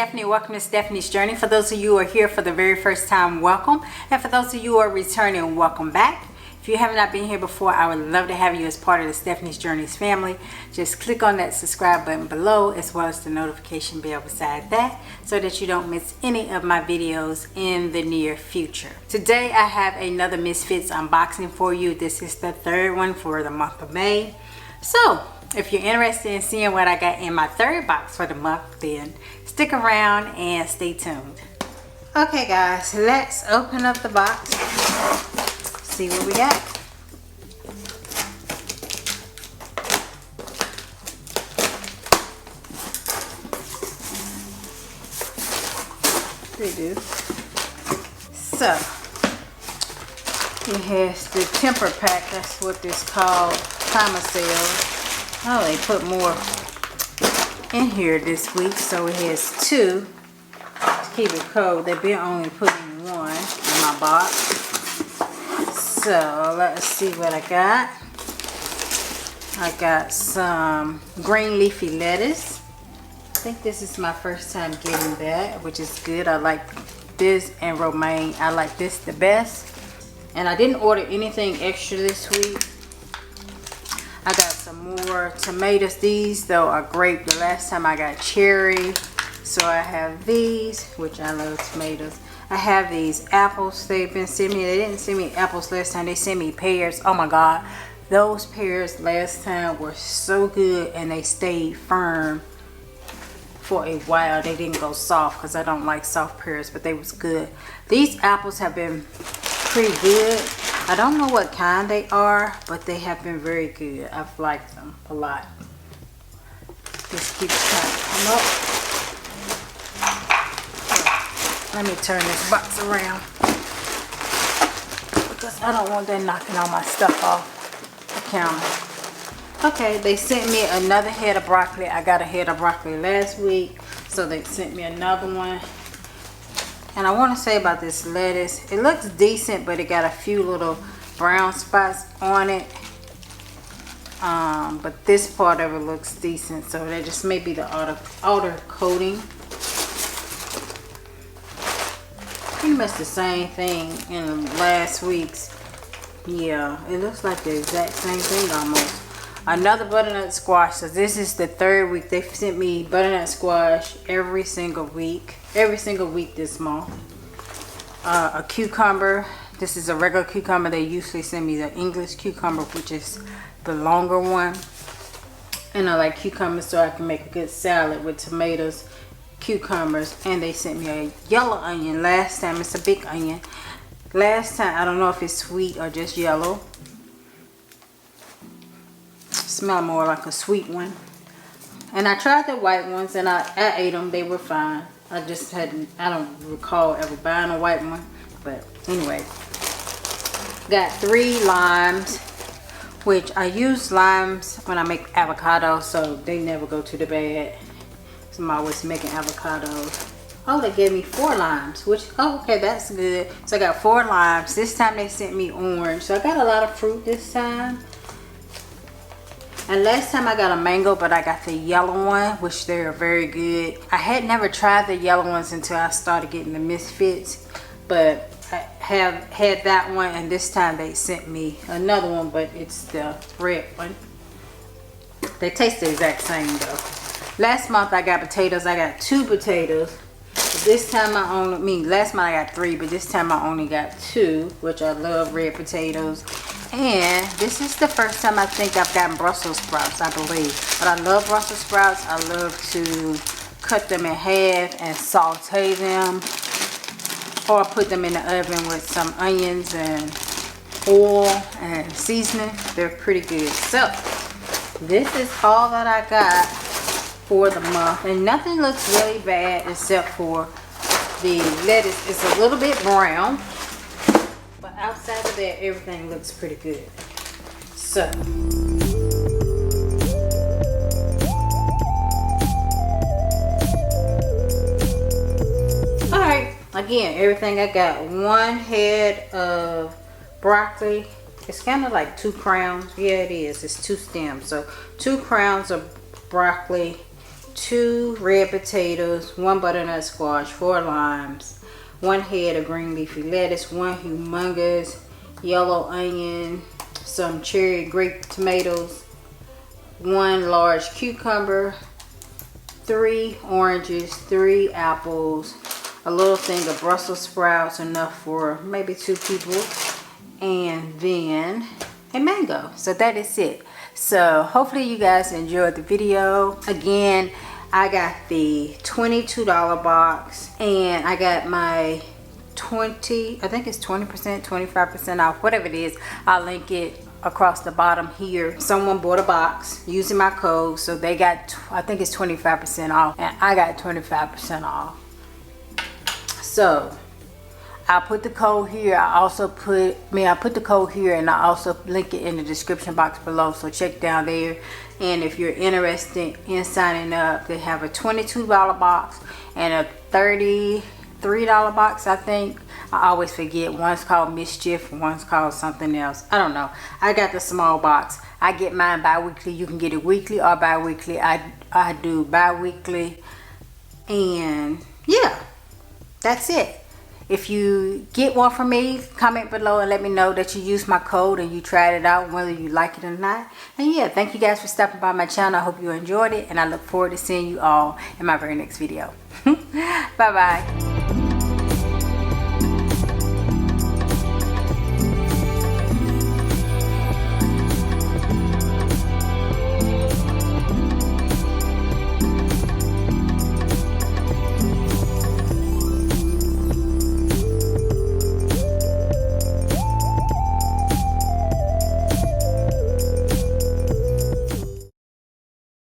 Steffanie. Welcome to Steffanie's Journey. For those of you who are here for the very first time, welcome. And for those of you who are returning, welcome back. If you have not been here before, I would love to have you as part of the Steffanie's Journeys family. Just click on that subscribe button below, as well as the notification bell beside that, so that you don't miss any of my videos in the near future. Today I have another Misfits unboxing for you. This is the third one for the month of May. So if you're interested in seeing what I got in my third box for the month, then stick around and stay tuned. Okay guys, let's open up the box. See what we got. They do. So it has the temper pack. That's what this called. Time of sale. Oh, they put more in here this week, so it has two to keep it cold. They've been only putting one in my box. So let's see what I got. I got some green leafy lettuce. I think this is my first time getting that, which is good. I like this and romaine. I like this the best. And I didn't order anything extra this week. I got some more tomatoes. These though are grape. The last time I got cherry. So I have these, which I love tomatoes. I have these apples they've been sending me. They didn't send me apples last time. They sent me pears. Oh my God. Those pears last time were so good and they stayed firm for a while. They didn't go soft because I don't like soft pears, but they was good. These apples have been pretty good. I don't know what kind they are, but they have been very good. I've liked them a lot. Just keep trying to come up. Let me turn this box around because I don't want that knocking all my stuff off the counter. Okay, they sent me another head of broccoli. I got a head of broccoli last week, so they sent me another one. And I want to say about this lettuce, it looks decent, but it got a few little brown spots on it. But this part of it looks decent, so that just may be the outer coating. Pretty much the same thing in last week's. Yeah, it looks like the exact same thing almost. Another butternut squash. So this is the third week. They sent me butternut squash every single week. Every single week this month. A cucumber. This is a regular cucumber. They usually send me the English cucumber, which is the longer one. And I like cucumbers so I can make a good salad with tomatoes, cucumbers. And they sent me a yellow onion last time. It's a big onion. Last time, I don't know if it's sweet or just yellow. Smell more like a sweet one. And I tried the white ones and I ate them. They were fine. I don't recall ever buying a white one. But anyway. Got 3 limes, which I use limes when I make avocado, so they never go to the bad. So I'm always making avocados. Oh, they gave me 4 limes, which, oh, okay, that's good. So I got 4 limes. This time they sent me orange. So I got a lot of fruit this time. And last time I got a mango, but I got the yellow one, which they are very good. I had never tried the yellow ones until I started getting the Misfits. But I have had that one, and this time they sent me another one, but it's the red one. They taste the exact same though. Last month I got potatoes. I got 2 potatoes. This time last month I got 3, but this time I only got 2, which I love red potatoes. And this is the first time I think I've gotten Brussels sprouts, I believe. But I love Brussels sprouts. I love to cut them in half and saute them. Or put them in the oven with some onions and oil and seasoning. They're pretty good. So, this is all that I got for the month. And nothing looks really bad except for the lettuce. It's a little bit brown. But outside of that, everything looks pretty good. So, alright, again, everything I got. 1 head of broccoli. It's kind of like 2 crowns. Yeah, it is. It's 2 stems. So 2 crowns of broccoli. 2 red potatoes, 1 butternut squash, 4 limes, 1 head of green leafy lettuce, 1 humongous yellow onion, some cherry grape tomatoes, 1 large cucumber, 3 oranges, 3 apples, a little thing of Brussels sprouts, enough for maybe 2 people, and then a mango. So that is it. So hopefully you guys enjoyed the video. Again, I got the $22 box, and I got my I think it's 20%, 25% off, whatever it is. I'll link it across the bottom here. Someone bought a box using my code, so they got, I think it's 25% off, and I got 25% off. So I'll put the code here. I put the code here, and I also link it in the description box below, so check down there. And if you're interested in signing up, they have a $22 box and a $33 box, I think. I always forget. One's called Mischief, one's called something else. I don't know. I got the small box. I get mine bi-weekly. You can get it weekly or bi-weekly. I do bi-weekly. And yeah, that's it. If you get one from me, comment below and let me know that you used my code and you tried it out, whether you like it or not. And yeah, thank you guys for stopping by my channel. I hope you enjoyed it, and I look forward to seeing you all in my very next video. Bye bye.